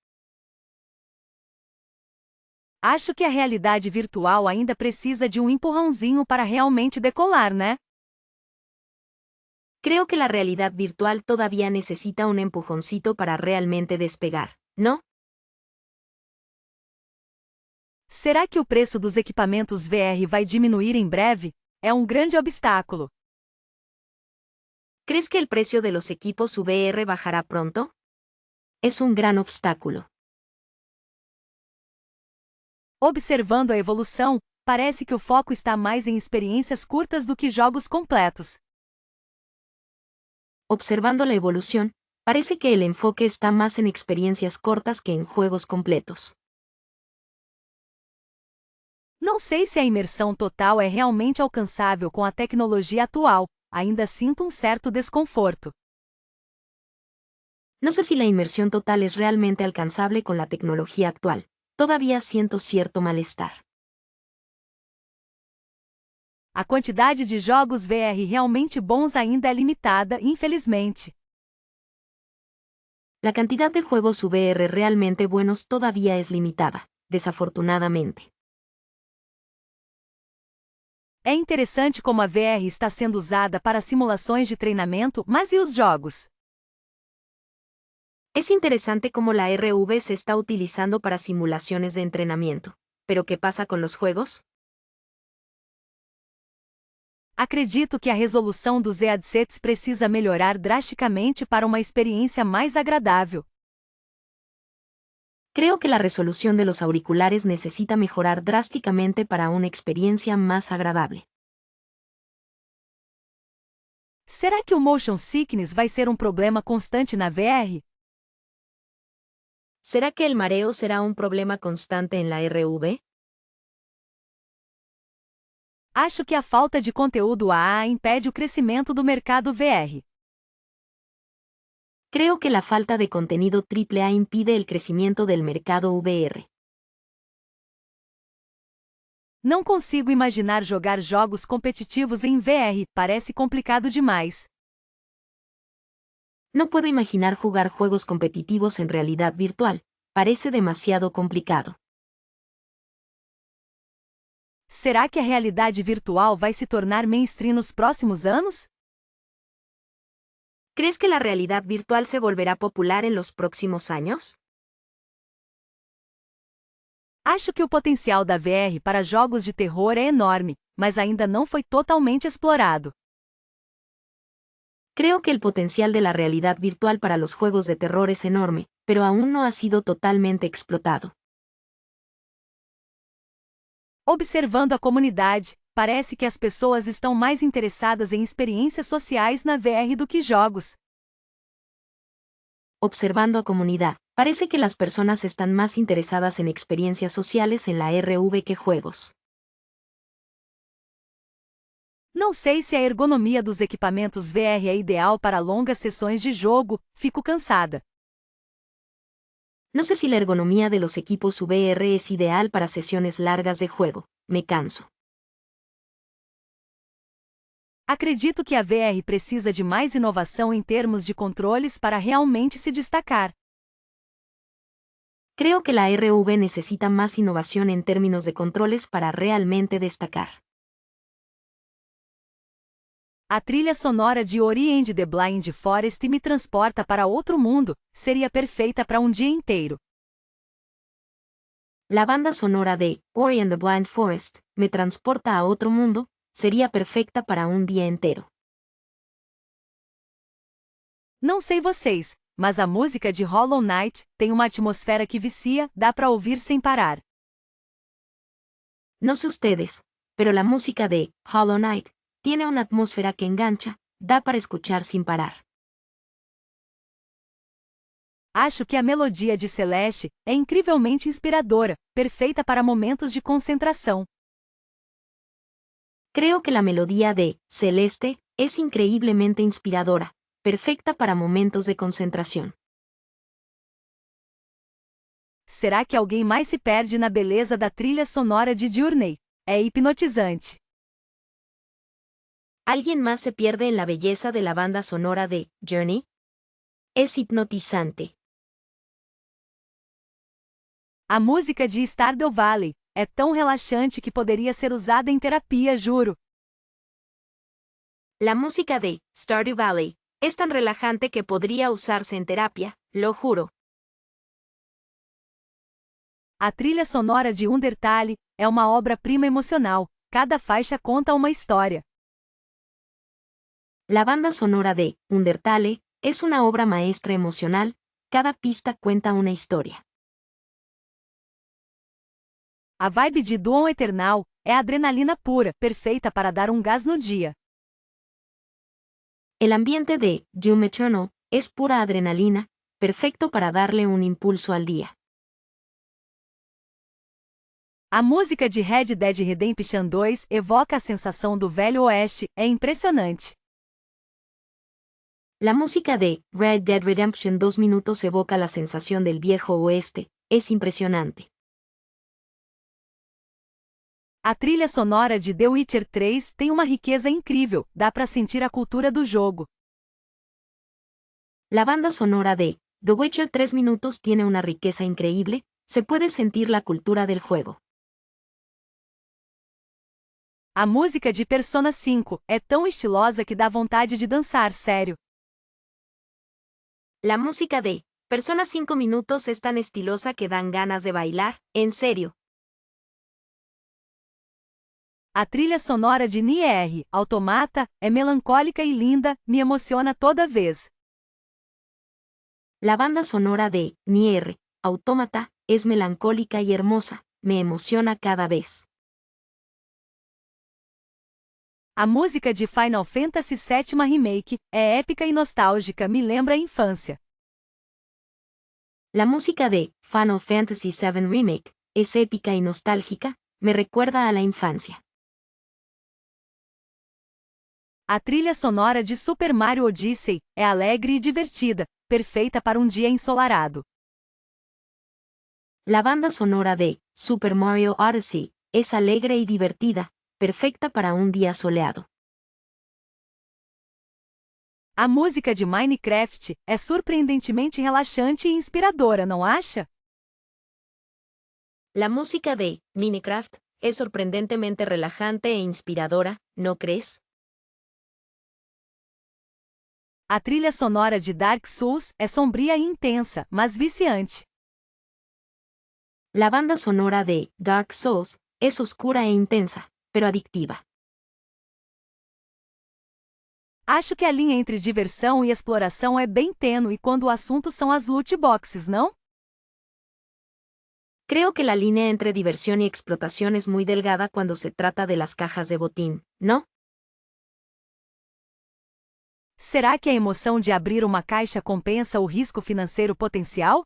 Acho que a realidade virtual ainda precisa de um empurrãozinho para realmente decolar, né? Creo que la realidad virtual todavía necesita un empujoncito para realmente despegar, ¿no? Será que o preço dos equipamentos VR vai diminuir em breve? É um grande obstáculo. ¿Crees que el precio de los equipos VR bajará pronto? Es un gran obstáculo. Observando a evolução, parece que o foco está mais em experiências curtas do que jogos completos. Observando la evolución, parece que el enfoque está más en experiencias cortas que en juegos completos. Não sei se a imersão total é realmente alcançável com a tecnologia atual, ainda sinto um certo desconforto. No sé si la inmersión total es realmente alcanzable con la tecnología actual. Todavía siento cierto malestar. A quantidade de jogos VR realmente bons ainda é limitada, infelizmente. La cantidad de juegos VR realmente buenos todavía es limitada, desafortunadamente. É interessante como a VR está sendo usada para simulações de treinamento, mas e os jogos? Es interesante cómo la RV se está utilizando para simulaciones de entrenamiento. ¿Pero qué pasa con los juegos? Acredito que a resolução dos headsets precisa melhorar drasticamente para uma experiência mais agradável. Creo que la resolución de los auriculares necesita mejorar drásticamente para una experiencia más agradable. Será que o motion sickness vai ser um problema constante na VR? ¿Será que el mareo será un problema constante en la RV? Acho que a falta de conteúdo AA impede o crescimento do mercado VR. Creo que la falta de contenido AAA impide el crecimiento del mercado VR. Não consigo imaginar jogar jogos competitivos em VR, parece complicado demais. No puedo imaginar jugar juegos competitivos en realidad virtual. Parece demasiado complicado. Será que a realidade virtual vai se tornar mainstream nos próximos anos? ¿Crees que la realidad virtual se volverá popular en los próximos años? Acho que o potencial da VR para jogos de terror é enorme, mas ainda não foi totalmente explorado. Creo que el potencial de la realidad virtual para los juegos de terror es enorme, pero aún no ha sido totalmente explotado. Observando a comunidade, parece que as pessoas estão mais interessadas em experiências sociais na VR do que jogos. Observando a comunidad, parece que las personas están más interesadas en experiencias sociales en la RV que juegos. Não sei se a ergonomia dos equipamentos VR é ideal para longas sessões de jogo, fico cansada. No sé si la ergonomía de los equipos VR es ideal para sesiones largas de juego. Me canso. Acredito que a VR precisa de mais inovação em termos de controles para realmente se destacar. Creo que la RV necesita más innovación en términos de controles para realmente destacar. A trilha sonora de Ori and the Blind Forest me transporta para outro mundo, seria perfeita para um dia inteiro. La banda sonora de Ori and the Blind Forest me transporta a otro mundo, sería perfecta para un día entero. Não sei vocês, mas a música de Hollow Knight tem uma atmosfera que vicia, dá para ouvir sem parar. No sé ustedes, pero la música de Hollow Knight tiene una atmósfera que engancha, da para escuchar sin parar. Acho que a melodia de Celeste é incrivelmente inspiradora, perfeita para momentos de concentração. Creo que la melodía de Celeste es increíblemente inspiradora, perfecta para momentos de concentración. Será que alguém mais se perde na beleza da trilha sonora de Journey? É hipnotizante. ¿Alguien más se pierde en la belleza de la banda sonora de Journey? Es hipnotizante. A música de Stardew Valley é tão relaxante que poderia ser usada em terapia, juro. La música de Stardew Valley es tan relajante que podría usarse en terapia, lo juro. A trilha sonora de Undertale é uma obra-prima emocional, cada faixa conta uma história. La banda sonora de Undertale es una obra maestra emocional, cada pista cuenta una historia. A vibe de Doom Eternal é adrenalina pura, perfeita para dar um gás no dia. El ambiente de Doom Eternal es pura adrenalina, perfecto para darle un impulso al día. A música de Red Dead Redemption 2 evoca a sensação do Velho Oeste, é impressionante. La música de Red Dead Redemption 2 minutos evoca la sensación del viejo oeste, es impresionante. A trilha sonora de The Witcher 3 tem uma riqueza incrível, dá pra sentir a cultura do jogo. La banda sonora de The Witcher 3 minutos tiene una riqueza increíble, se puede sentir la cultura del juego. A música de Persona 5 é tão estilosa que dá vontade de dançar, sério. La música de Persona 5 minutos es tan estilosa que dan ganas de bailar, en serio. A trilha sonora de Nier Automata é melancólica e linda, me emociona toda vez. La banda sonora de Nier Automata es melancólica y hermosa, me emociona cada vez. A música de Final Fantasy VII Remake é épica e nostálgica, me lembra a infância. La música de Final Fantasy VII Remake es épica y nostálgica, me recuerda a la infancia. A trilha sonora de Super Mario Odyssey é alegre e divertida, perfeita para um dia ensolarado. La banda sonora de Super Mario Odyssey es alegre y divertida, perfecta para un día soleado. A música de Minecraft é surpreendentemente relaxante e inspiradora, não acha? La música de Minecraft es sorprendentemente relajante e inspiradora, ¿no crees? A trilha sonora de Dark Souls é sombria e intensa, mas viciante. La banda sonora de Dark Souls es oscura e intensa, pero adictiva. Acho que a linha entre diversão e exploração é bem tênue quando o assunto são as loot boxes, não? Creo que la línea entre diversión y explotación es muy delgada cuando se trata de las cajas de botín, ¿no? Será que a emoção de abrir uma caixa compensa o risco financeiro potencial?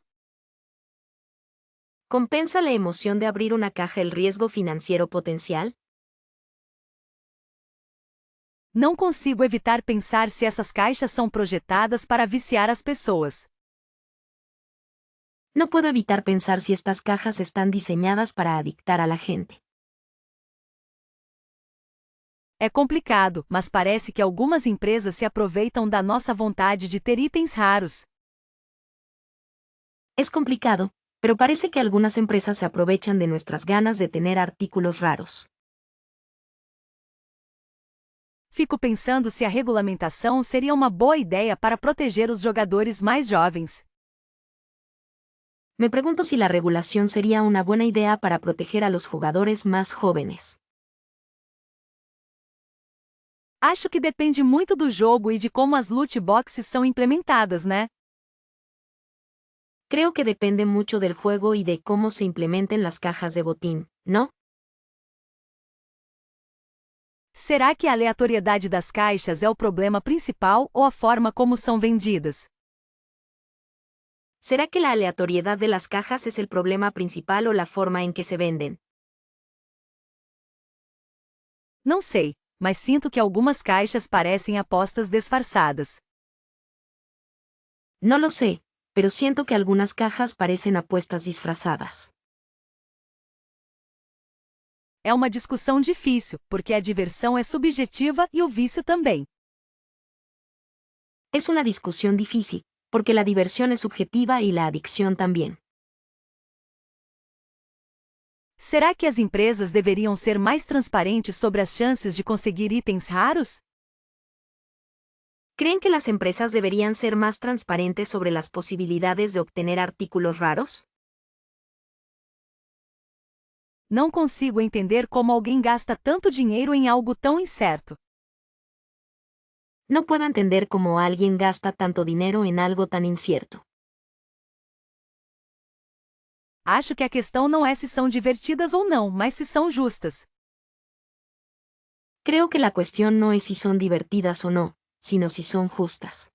¿Compensa la emoción de abrir una caja el riesgo financiero potencial? Não consigo evitar pensar se essas caixas são projetadas para viciar as pessoas. No puedo evitar pensar si estas cajas están diseñadas para adictar a la gente. É complicado, mas parece que algumas empresas se aproveitam da nossa vontade de ter itens raros. Es complicado, pero parece que algunas empresas se aprovechan de nuestras ganas de tener artículos raros. Fico pensando se a regulamentação seria uma boa ideia para proteger os jogadores mais jovens. Me pregunto si la regulación sería una buena idea para proteger a los jugadores más jóvenes. Acho que depende muito do jogo e de como as loot boxes são implementadas, né? Creo que depende mucho del juego y de cómo se implementen las cajas de botín, ¿no? Será que a aleatoriedade das caixas é o problema principal ou a forma como são vendidas? ¿Será que la aleatoriedad de las cajas es el problema principal o la forma en que se venden? Não sei, mas sinto que algumas caixas parecem apostas disfarçadas. No lo sé, pero siento que algunas cajas parecen apuestas disfrazadas. É uma discussão difícil, porque a diversão é subjetiva e o vício também. Es una discusión difícil, porque la diversión es subjetiva y la adicción también. Será que as empresas deveriam ser mais transparentes sobre as chances de conseguir itens raros? ¿Creen que las empresas deberían ser más transparentes sobre las posibilidades de obtener artículos raros? Não consigo entender como alguém gasta tanto dinheiro em algo tão incerto. No puedo entender cómo alguien gasta tanto dinero en algo tan incierto. Acho que a questão não é se são divertidas ou não, mas se são justas. Creo que la cuestión no es si son divertidas o no, sino si son justas.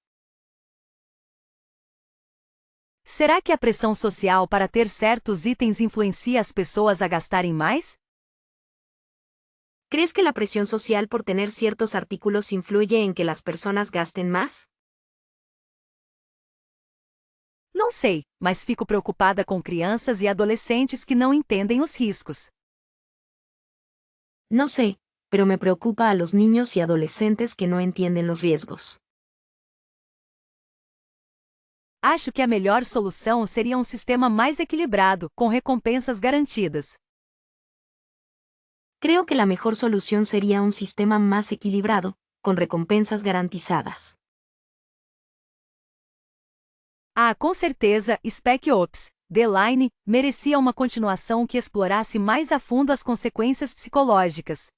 Será que a pressão social para ter certos itens influencia as pessoas a gastarem mais? ¿Crees que la presión social por tener ciertos artículos influye en que las personas gasten más? Não sei, mas fico preocupada com crianças e adolescentes que não entendem os riscos. No sé, pero me preocupa a los niños y adolescentes que no entienden los riesgos. Acho que a melhor solução seria um sistema mais equilibrado, com recompensas garantidas. Creo que la mejor solución sería un sistema más equilibrado, con recompensas garantizadas. Ah, com certeza, Spec Ops: The Line merecia uma continuação que explorasse mais a fundo as consequências psicológicas.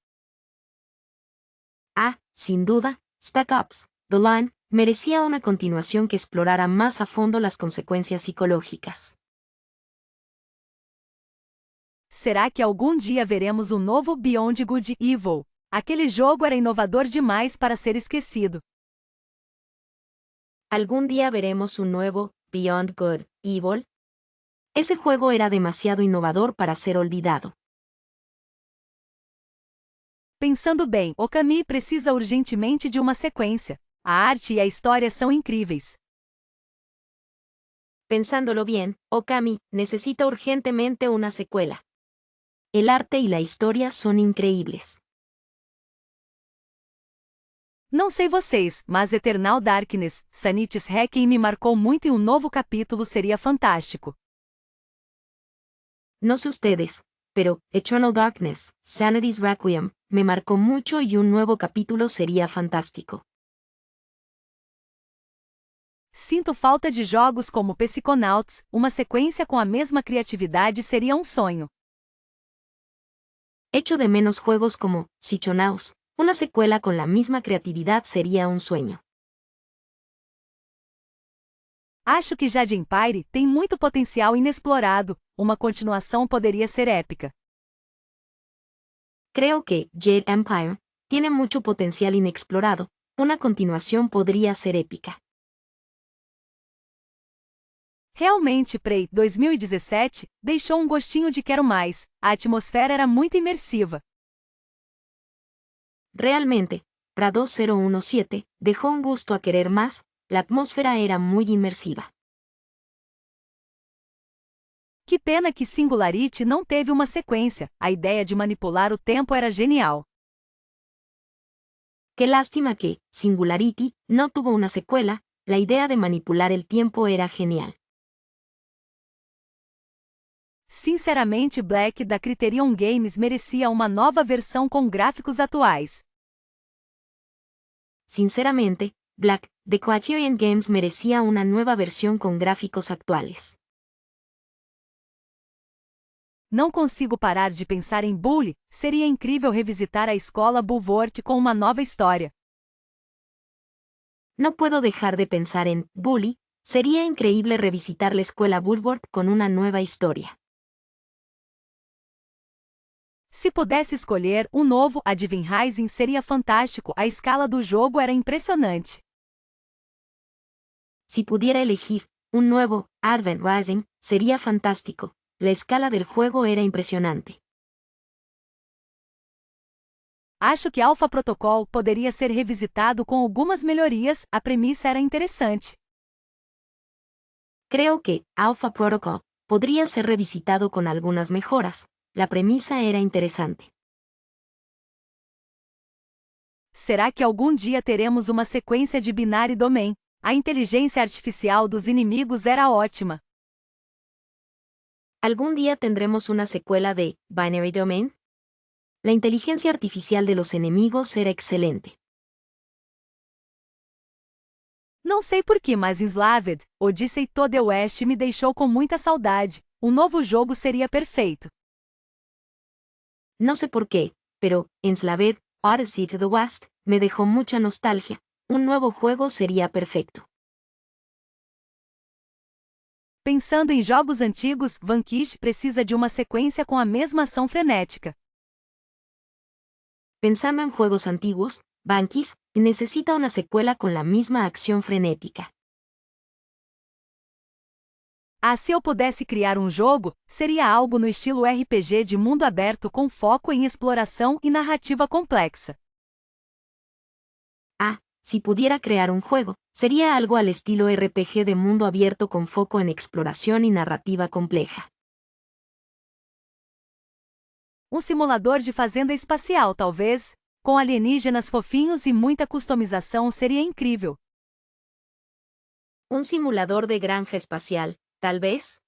Ah, sin duda, Spec Ops: The Line merecía una continuación que explorara más a fondo las consecuencias psicológicas. Será que algum dia veremos um novo Beyond Good e Evil? Aquele jogo era inovador demais para ser esquecido. ¿Algún día veremos un nuevo Beyond Good, Evil? Ese juego era demasiado innovador para ser olvidado. Pensando bem, Okami precisa urgentemente de uma sequência. A arte e a história são incríveis. Pensándolo bien, Okami necesita urgentemente una secuela. El arte y la historia son increíbles. Não sei vocês, mas Eternal Darkness, Sanity's Requiem me marcou muito e um novo capítulo seria fantástico. No sé ustedes, pero Eternal Darkness, Sanity's Requiem, me marcó mucho y un nuevo capítulo sería fantástico. Sinto falta de jogos como Psychonauts, uma sequência com a mesma criatividade seria um sonho. Echo de menos juegos como Psychonauts, una secuela con la misma creatividad sería un sueño. Acho que Jade Empire tem muito potencial inexplorado, uma continuação poderia ser épica. Creo que Jade Empire tiene mucho potencial inexplorado, una continuación podría ser épica. Realmente, Prey 2017 deixou um gostinho de quero mais, a atmosfera era muito imersiva. Realmente, Pra 2017 dejó un gusto a querer más, la atmósfera era muy inmersiva. Que pena que Singularity não teve uma sequência, a ideia de manipular o tempo era genial. Qué lástima que Singularity no tuvo una secuela, la idea de manipular el tiempo era genial. Sinceramente, Black da Criterion Games merecia uma nova versão com gráficos atuais. Sinceramente, Black de Criterion Games merecía una nueva versión con gráficos actuales. Não consigo parar de pensar em Bully, seria incrível revisitar a escola Bulworth com uma nova história. No puedo dejar de pensar en Bully, sería increíble revisitar la escuela Bulworth con una nueva historia. Se pudesse escolher um novo Advent Rising seria fantástico, a escala do jogo era impressionante. Si pudiera elegir un nuevo Advent Rising, sería fantástico. La escala del juego era impresionante. Acho que Alpha Protocol poderia ser revisitado com algumas melhorias, a premissa era interessante. Creo que Alpha Protocol podría ser revisitado con algunas mejoras. La premisa era interesante. Será que algum dia teremos uma sequência de Binary Domain? A inteligência artificial dos inimigos era ótima. ¿Algún día tendremos una secuela de Binary Domain? La inteligencia artificial de los enemigos era excelente. Não sei porquê, mas Enslaved, Odyssey to the West me deixou com muita saudade. Um novo jogo seria perfeito. No sé por qué, pero Enslaved, Odyssey to the West, me dejó mucha nostalgia. Un nuevo juego sería perfecto. Pensando em jogos antigos, Vanquish precisa de uma sequência com a mesma ação frenética. Pensando en juegos antiguos, Vanquish necesita una secuela con la misma acción frenética. Ah, se eu pudesse criar um jogo, seria algo no estilo RPG de mundo aberto com foco em exploração e narrativa complexa. Ah, Si pudiera crear un juego, sería algo al estilo RPG de mundo abierto con foco en exploración y narrativa compleja. Simulador de fazenda espacial, talvez? Com alienígenas fofinhos e muita customização seria incrível. Un simulador de granja espacial, tal vez.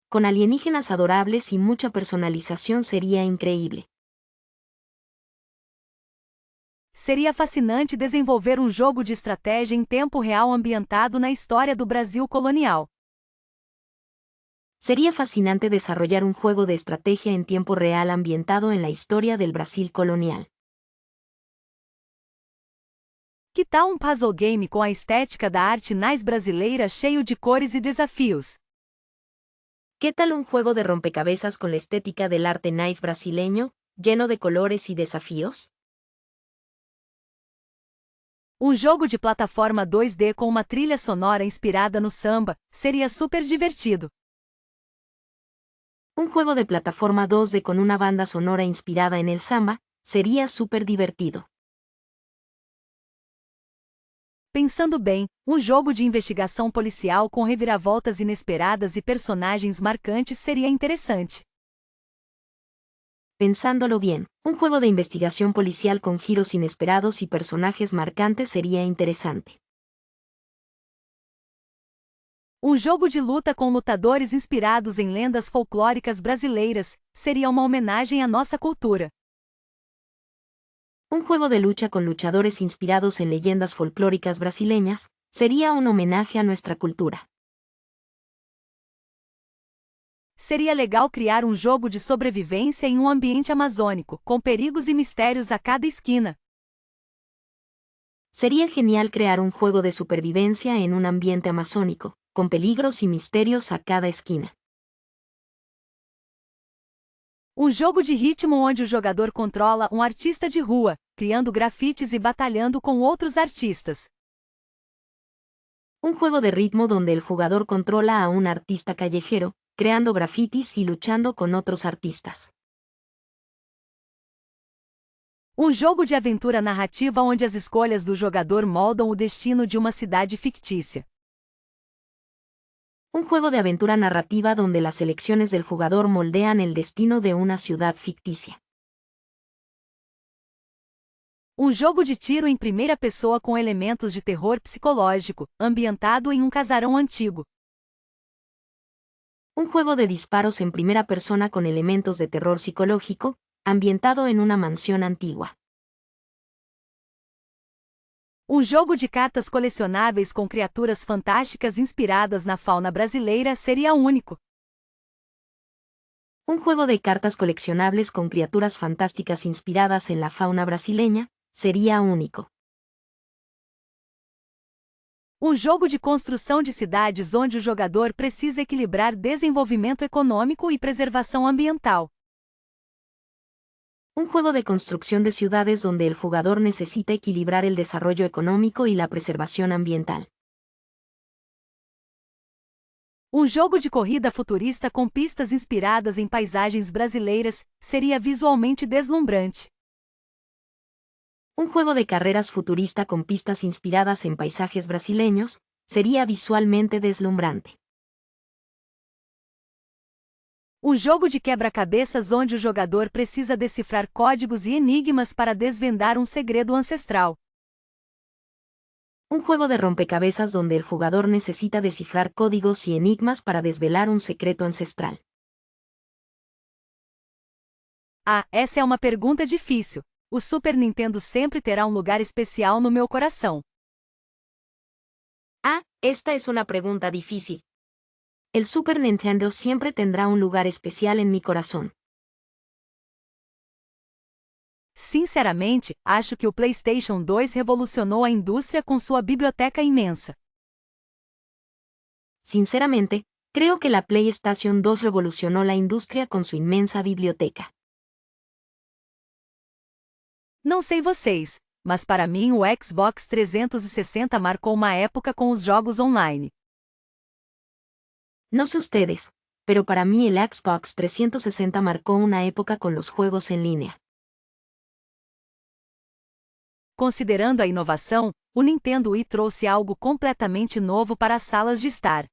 Con alienígenas adorables y mucha personalización sería increíble. Seria fascinante desenvolver jogo de estratégia em tempo real ambientado na história do Brasil colonial. Sería fascinante desarrollar un juego de estrategia en tiempo real ambientado en la historia del Brasil colonial. Que tal puzzle game com a estética da arte nice brasileira cheio de cores e desafios? ¿Qué tal un juego de rompecabezas con la estética del arte naif brasileño, lleno de colores y desafíos? Jogo de plataforma 2D com uma trilha sonora inspirada no samba seria super divertido. Un juego de plataforma 2D con una banda sonora inspirada en el samba sería súper divertido. Pensando bem, jogo de investigação policial com reviravoltas inesperadas e personagens marcantes seria interessante. Pensándolo bien, un juego de investigación policial con giros inesperados y personajes marcantes sería interesante. Jogo de luta com lutadores inspirados em lendas folclóricas brasileiras seria uma homenagem à nossa cultura. Un juego de lucha con luchadores inspirados en leyendas folclóricas brasileñas sería un homenaje a nuestra cultura. Seria legal criar jogo de sobrevivência em ambiente amazônico, com perigos e mistérios a cada esquina. Sería genial crear un juego de supervivencia en un ambiente amazónico, con peligros y misterios a cada esquina. Jogo de ritmo onde o jogador controla artista de rua, criando grafites e batalhando com outros artistas. Un juego de ritmo donde el jugador controla a un artista callejero, creando grafitis y luchando con otros artistas. Jogo de aventura narrativa onde as escolhas do jogador moldam o destino de uma cidade fictícia. Un juego de aventura narrativa donde las elecciones del jugador moldean el destino de una ciudad ficticia. Jogo de tiro em primeira pessoa com elementos de terror psicológico, ambientado em casarão antigo. Un juego de disparos en primera persona con elementos de terror psicológico, ambientado en una mansión antigua. Jogo de cartas colecionáveis com criaturas fantásticas inspiradas na fauna brasileira seria único. Un juego de cartas coleccionables con criaturas fantásticas inspiradas en la fauna brasileña sería único. Jogo de construção de cidades onde o jogador precisa equilibrar desenvolvimento econômico e preservação ambiental. Un juego de construcción de ciudades donde el jugador necesita equilibrar el desarrollo económico y la preservación ambiental. Jogo de corrida futurista com pistas inspiradas em paisagens brasileiras seria visualmente deslumbrante. Un juego de carreras futurista con pistas inspiradas en paisajes brasileños sería visualmente deslumbrante. Jogo de quebra-cabeças onde o jogador precisa decifrar códigos e enigmas para desvendar segredo ancestral. Un juego de rompecabezas donde el jugador necesita descifrar códigos y enigmas para desvelar un secreto ancestral. Essa é uma pergunta difícil. O Super Nintendo sempre terá lugar especial no meu coração. Esta es una pregunta difícil. El Super Nintendo siempre tendrá un lugar especial en mi corazón. Sinceramente, acho que o PlayStation 2 revolucionou a indústria com sua biblioteca imensa. Sinceramente, creo que la PlayStation 2 revolucionó la industria con su inmensa biblioteca. Não sei vocês, mas para mim o Xbox 360 marcou uma época com os jogos online. No sé ustedes, pero para mí el Xbox 360 marcó una época con los juegos en línea. Considerando a inovação, O Nintendo Wii trouxe algo completamente novo para as salas de estar.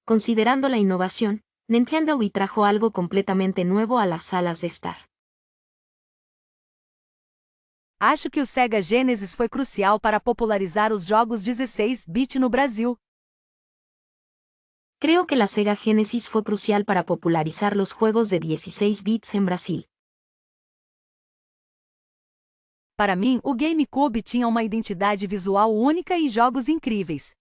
Considerando la innovación, Nintendo Wii trajo algo completamente nuevo a las salas de estar. Acho que o Sega Genesis foi crucial para popularizar os jogos 16-bit no Brasil. Creo que la Sega Genesis fue crucial para popularizar los juegos de 16 bits en Brasil. Para mim, o GameCube tinha uma identidade visual única e jogos incríveis.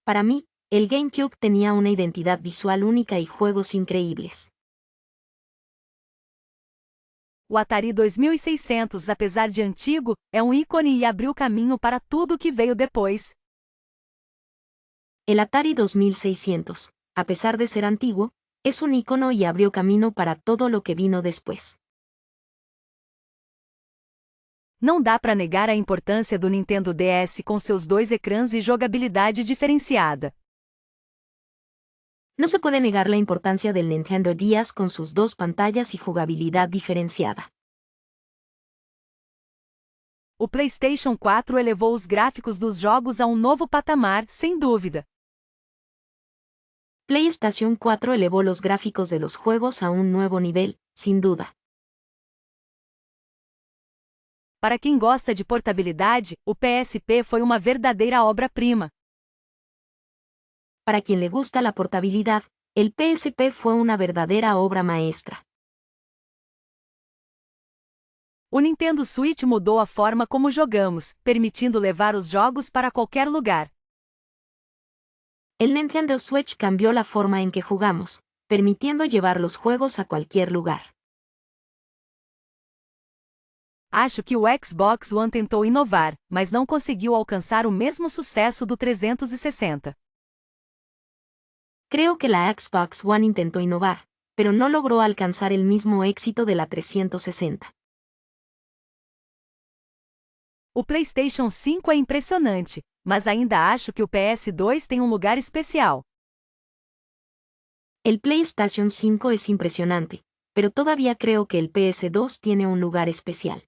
Para mí, el GameCube tenía una identidad visual única y juegos increíbles. O Atari 2600, apesar de antigo, é um ícone e abriu caminho para tudo que veio depois. El Atari 2600, a pesar de ser antiguo, es un icono y abrió camino para todo lo que vino después. Não dá para negar a importância do Nintendo DS com seus 2 ecrãs e jogabilidade diferenciada. No se puede negar la importancia del Nintendo DS con sus 2 pantallas y jugabilidad diferenciada. O PlayStation 4 elevou os gráficos dos jogos a um novo patamar, sem dúvida. PlayStation 4 elevó los gráficos de los juegos a un nuevo nivel, sin duda. Para quem gosta de portabilidade, o PSP foi uma verdadeira obra-prima. Para quien le gusta la portabilidad, el PSP fue una verdadera obra maestra. O Nintendo Switch mudou a forma como jogamos, permitindo levar os jogos para qualquer lugar. El Nintendo Switch cambió la forma en que jugamos, permitiendo llevar los juegos a cualquier lugar. Acho que o Xbox One tentou inovar, mas não conseguiu alcançar o mesmo sucesso do 360. Creo que la Xbox One intentó innovar, pero no logró alcanzar el mismo éxito de la 360. O PlayStation 5 é impressionante, mas ainda acho que o PS2 tem um lugar especial. El PlayStation 5 es impresionante, pero todavía creo que el PS2 tiene un lugar especial.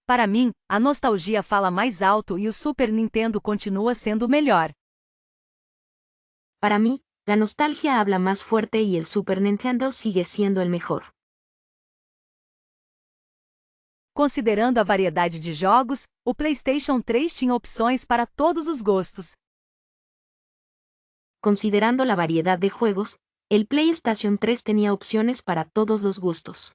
Para mim, a nostalgia fala mais alto e o Super Nintendo continua sendo o melhor. Para mí, la nostalgia habla más fuerte y el Super Nintendo sigue siendo el mejor. Considerando a variedade de jogos, o PlayStation 3 tinha opções para todos os gostos. Considerando la variedad de juegos, el PlayStation 3 tenía opciones para todos los gustos.